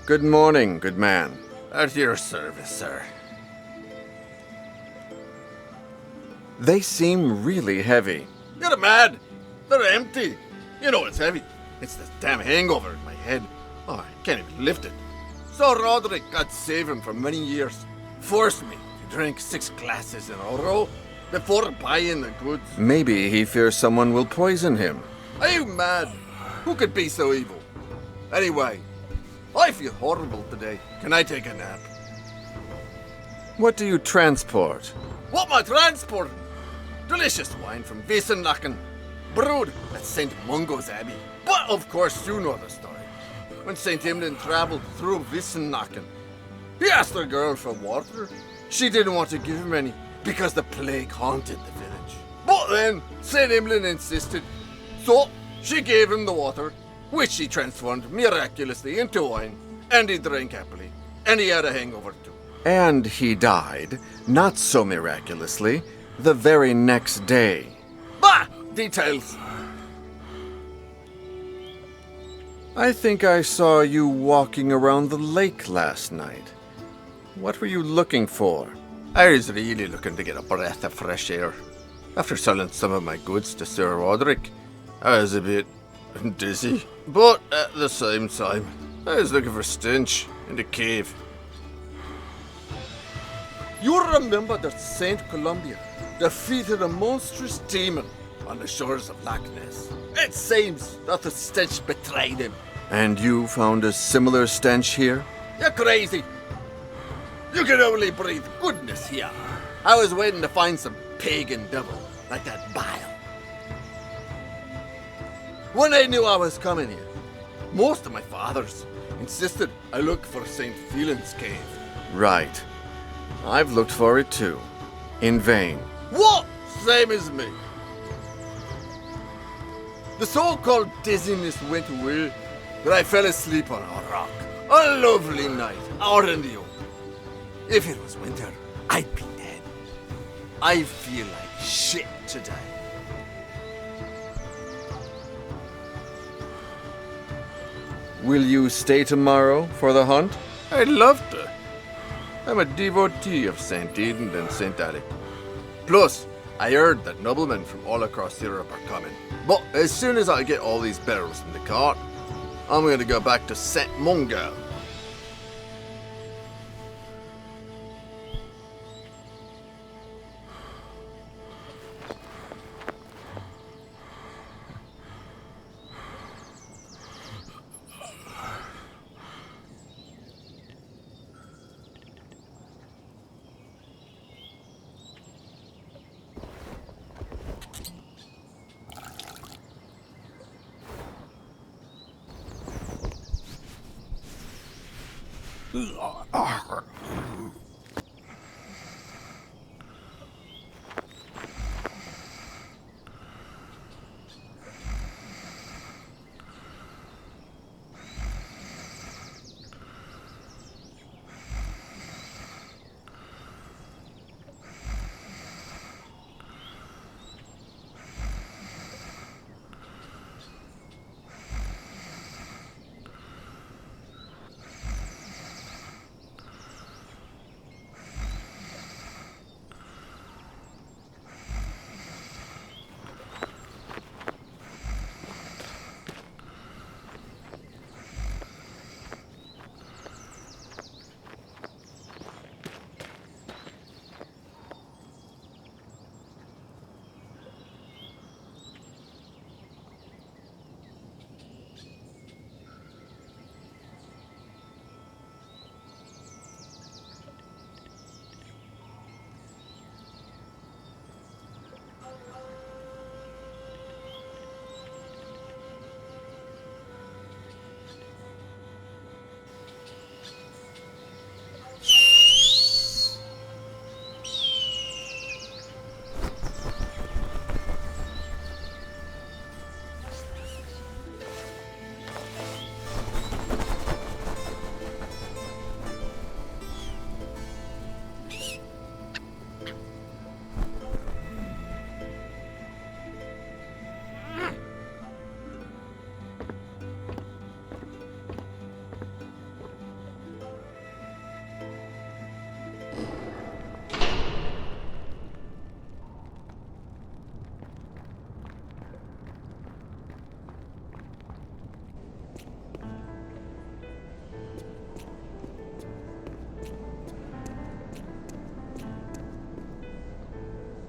Good morning, good man. At your service, sir. They seem really heavy. You're mad. They're empty. You know it's heavy. It's this damn hangover in my head. Oh, I can't even lift it. So Roderick, God save him, for many years, forced me to drink 6 glasses in a row before buying the goods. Maybe he fears someone will poison him. Are you mad? Who could be so evil? Anyway, I feel horrible today. Can I take a nap? What do you transport? What am I transporting? Delicious wine from Wiesenlachen, brewed at St. Mungo's Abbey. But of course you know the story. When St. Imlin travelled through Wiesenlachen, he asked the girl for water. She didn't want to give him any because the plague haunted the village. But then St. Imlin insisted, so she gave him the water, which she transformed miraculously into wine, and he drank happily, and he had a hangover too. And he died, not so miraculously, the very next day. Bah! Details. I think I saw you walking around the lake last night. What were you looking for? I was really looking to get a breath of fresh air. After selling some of my goods to Sir Roderick, I was a bit dizzy. But at the same time, I was looking for stench in the cave. You remember that St. Columbia defeated a monstrous demon on the shores of Loch Ness. It seems that the stench betrayed him. And you found a similar stench here? You're crazy. You can only breathe goodness here. I was waiting to find some pagan devil like that bile. When I knew I was coming here, most of my fathers insisted I look for St. Phelan's cave. Right. I've looked for it too. In vain. What? Same as me. The so-called dizziness went away, but I fell asleep on a rock. A lovely night, out in the open. If it was winter, I'd be dead. I feel like shit today. Will you stay tomorrow for the hunt? I'd love to. I'm a devotee of St. Eden and St. Alec. Plus, I heard that noblemen from all across Europe are coming. But as soon as I get all these barrels in the cart, I'm going to go back to St. Mungo.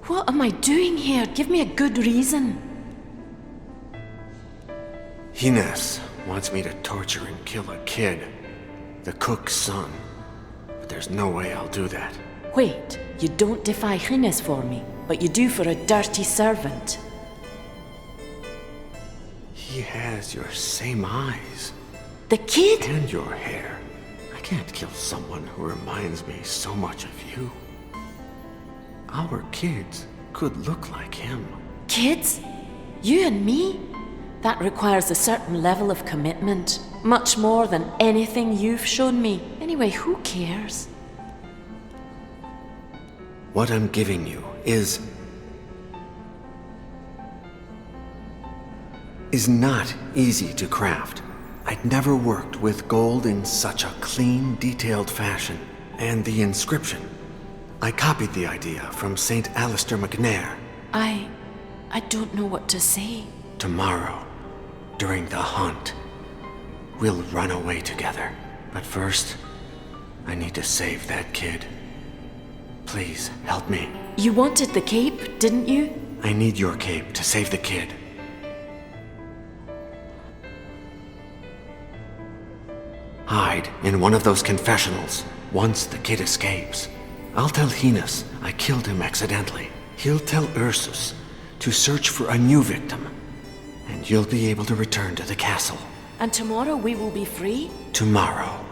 What am I doing here? Give me a good reason. Hines wants me to torture and kill a kid. The cook's son. But there's no way I'll do that. Wait, you don't defy Hines for me, but you do for a dirty servant. He has your same eyes. The kid? And your hair. I can't kill someone who reminds me so much of you. Our kids could look like him. Kids? You and me? That requires a certain level of commitment. Much more than anything you've shown me. Anyway, who cares? What I'm giving you is not easy to craft. I'd never worked with gold in such a clean, detailed fashion. And the inscription. I copied the idea from St. Alistair McNair. I don't know what to say. Tomorrow, during the hunt, we'll run away together. But first, I need to save that kid. Please, help me. You wanted the cape, didn't you? I need your cape to save the kid. Hide in one of those confessionals once the kid escapes. I'll tell Hines I killed him accidentally. He'll tell Ursus to search for a new victim. And you'll be able to return to the castle. And tomorrow we will be free? Tomorrow.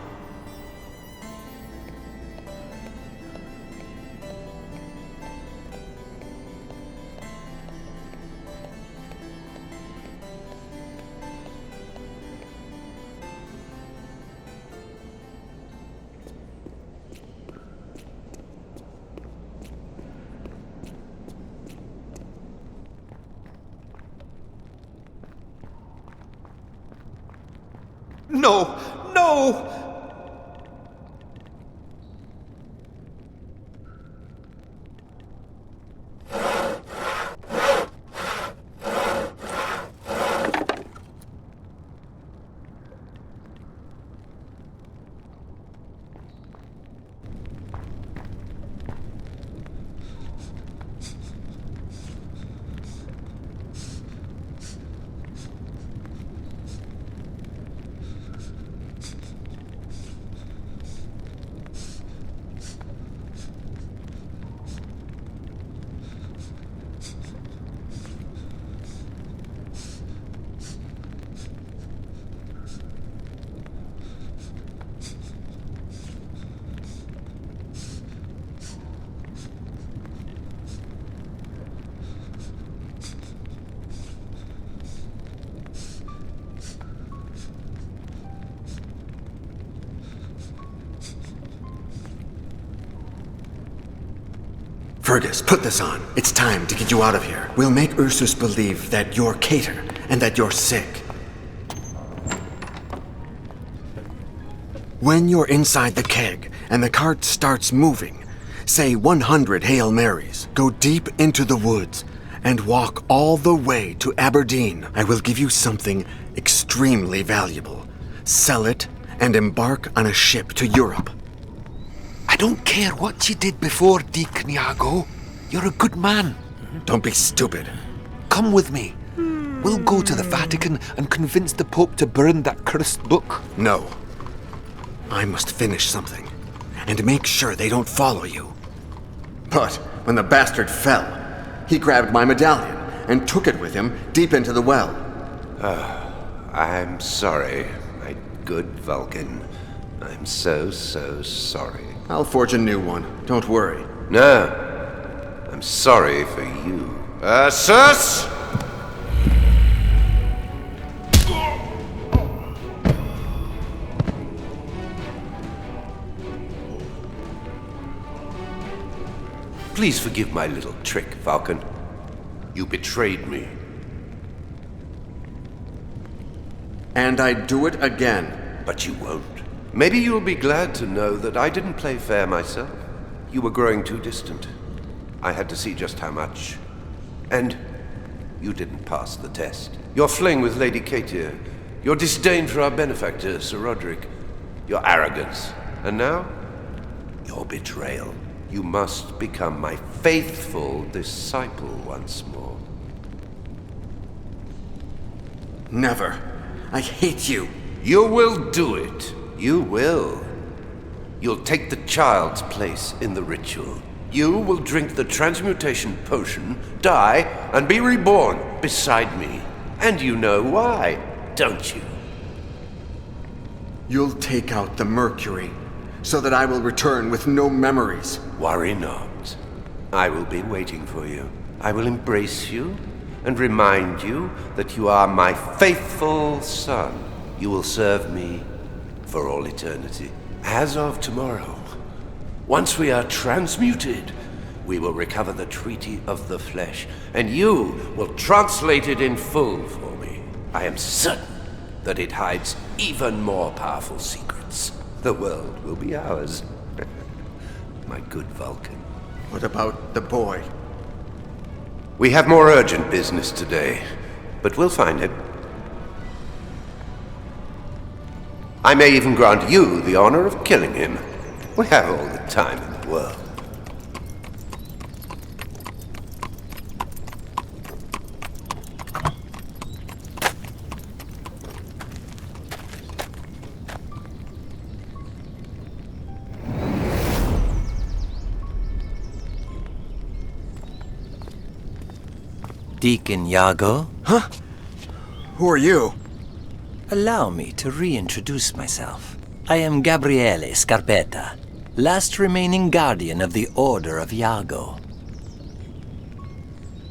No! No! Fergus, put this on. It's time to get you out of here. We'll make Ursus believe that you're Cater and that you're sick. When you're inside the keg and the cart starts moving, say 100 Hail Marys, go deep into the woods, and walk all the way to Aberdeen. I will give you something extremely valuable. Sell it and embark on a ship to Europe. I don't care what you did before, Deacon Iago. You're a good man. Don't be stupid. Come with me. We'll go to the Vatican and convince the Pope to burn that cursed book. No. I must finish something, and make sure they don't follow you. But when the bastard fell, he grabbed my medallion and took it with him deep into the well. I'm sorry, my good Vulcan. I'm so sorry. I'll forge a new one. Don't worry. No, I'm sorry for you. Ursus! Please forgive my little trick, Vulcan. You betrayed me. And I'd do it again. But you won't. Maybe you'll be glad to know that I didn't play fair myself. You were growing too distant. I had to see just how much. And you didn't pass the test. Your fling with Lady Katia, your disdain for our benefactor, Sir Roderick, your arrogance, and now, your betrayal. you must become my faithful disciple once more. Never. I hate you. You will do it. You will. You'll take the child's place in the ritual. You will drink the transmutation potion, die, and be reborn beside me. And you know why, don't you? You'll take out the mercury, so that I will return with no memories. Worry not. I will be waiting for you. I will embrace you and remind you that you are my faithful son. You will serve me for all eternity. As of tomorrow, once we are transmuted, we will recover the Treaty of the Flesh, and you will translate it in full for me. I am certain that it hides even more powerful secrets. The world will be ours. My good Vulcan. What about the boy? We have more urgent business today, but we'll find him. I may even grant you the honor of killing him. We have all the time in the world. Deacon Iago? Huh? Who are you? Allow me to reintroduce myself. I am Gabriele Scarpetta, last remaining guardian of the Order of Iago.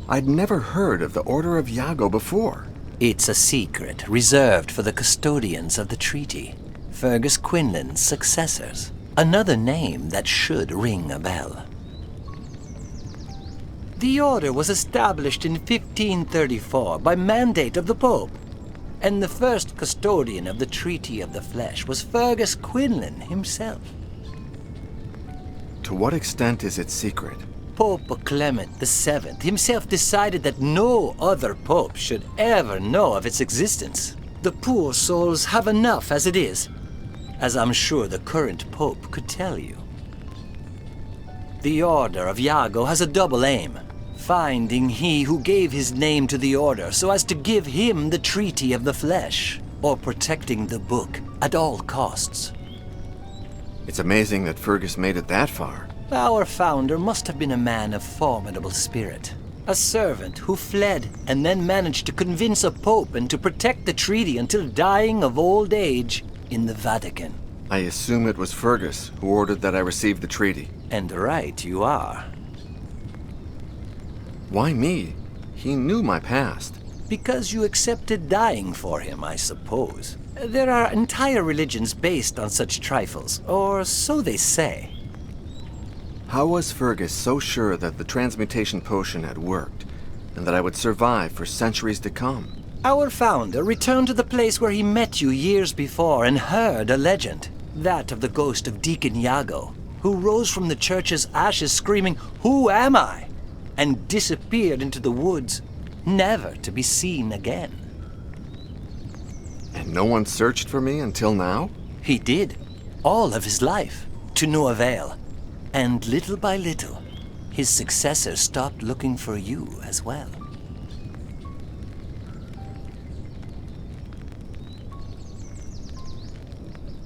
I'd never heard of the Order of Iago before. It's a secret reserved for the custodians of the treaty, Fergus Quinlan's successors. Another name that should ring a bell. The Order was established in 1534 by mandate of the Pope, and the first custodian of the Treaty of the Flesh was Fergus Quinlan himself. To what extent is it secret? Pope Clement VII himself decided that no other pope should ever know of its existence. The poor souls have enough as it is, as I'm sure the current pope could tell you. The Order of Iago has a double aim: finding he who gave his name to the Order so as to give him the Treaty of the Flesh, or protecting the book at all costs. It's amazing that Fergus made it that far. Our founder must have been a man of formidable spirit. A servant who fled and then managed to convince a pope and to protect the treaty until dying of old age in the Vatican. I assume it was Fergus who ordered that I receive the treaty. And right you are. Why me? He knew my past. Because you accepted dying for him, I suppose. There are entire religions based on such trifles, or so they say. How was Fergus so sure that the transmutation potion had worked, and that I would survive for centuries to come? Our founder returned to the place where he met you years before and heard a legend. That of the ghost of Deacon Iago, who rose from the church's ashes screaming, "Who am I?" and disappeared into the woods, never to be seen again. And no one searched for me until now? He did, all of his life, to no avail. And little by little, his successors stopped looking for you as well.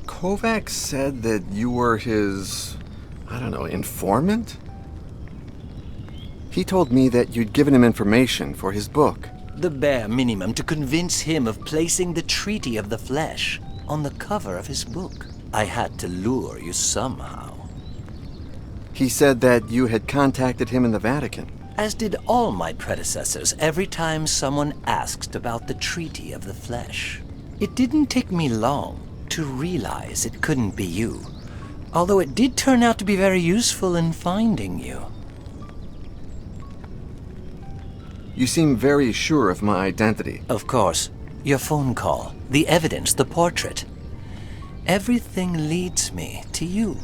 Kovacs said that you were his, informant? He told me that you'd given him information for his book. The bare minimum to convince him of placing the Treaty of the Flesh on the cover of his book. I had to lure you somehow. He said that you had contacted him in the Vatican. As did all my predecessors every time someone asked about the Treaty of the Flesh. It didn't take me long to realize it couldn't be you, although it did turn out to be very useful in finding you. You seem very sure of my identity. Of course. Your phone call, the evidence, the portrait. Everything leads me to you.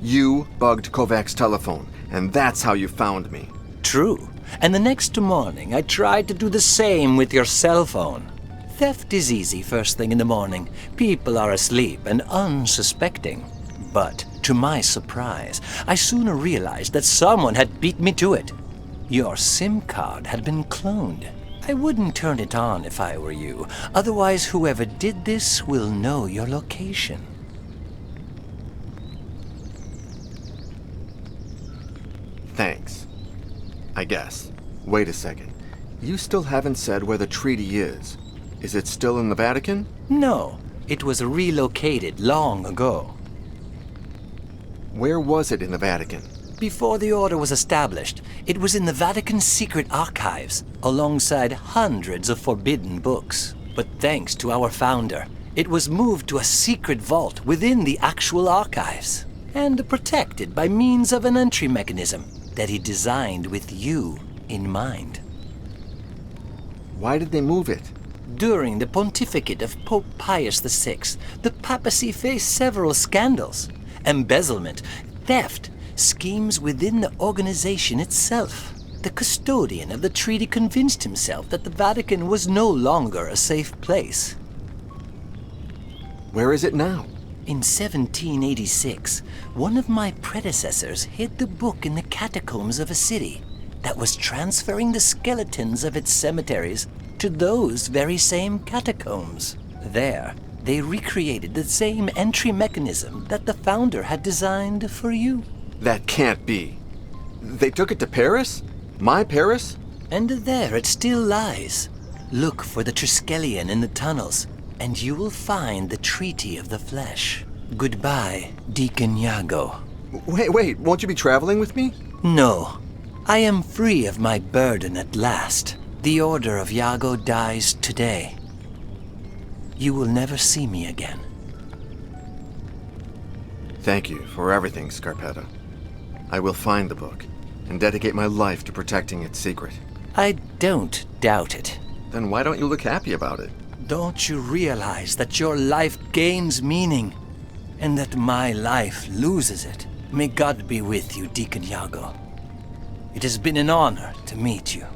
You bugged Kovacs' telephone, and that's how you found me. True. And the next morning, I tried to do the same with your cell phone. Theft is easy first thing in the morning. People are asleep and unsuspecting. But To my surprise, I sooner realized that someone had beat me to it. Your SIM card had been cloned. I wouldn't turn it on if I were you. Otherwise, whoever did this will know your location. Thanks. I guess. Wait a second. You still haven't said where the treaty is. Is it still in the Vatican? No, it was relocated long ago. Where was it in the Vatican? Before the Order was established, it was in the Vatican's secret archives, alongside hundreds of forbidden books. But thanks to our founder, it was moved to a secret vault within the actual archives, and protected by means of an entry mechanism that he designed with you in mind. Why did they move it? During the pontificate of Pope Pius VI, the papacy faced several scandals: embezzlement, theft, schemes within the organization itself. The custodian of the treaty convinced himself that the Vatican was no longer a safe place. Where is it now? In 1786, one of my predecessors hid the book in the catacombs of a city that was transferring the skeletons of its cemeteries to those very same catacombs. There, they recreated the same entry mechanism that the founder had designed for you. That can't be. They took it to Paris? My Paris? And there it still lies. Look for the Triskelion in the tunnels, and you will find the Treaty of the Flesh. Goodbye, Deacon Iago. Wait, won't you be traveling with me? No, I am free of my burden at last. The Order of Iago dies today. You will never see me again. Thank you for everything, Scarpetta. I will find the book and dedicate my life to protecting its secret. I don't doubt it. Then why don't you look happy about it? Don't you realize that your life gains meaning, and that my life loses it? May God be with you, Deacon Iago. It has been an honor to meet you.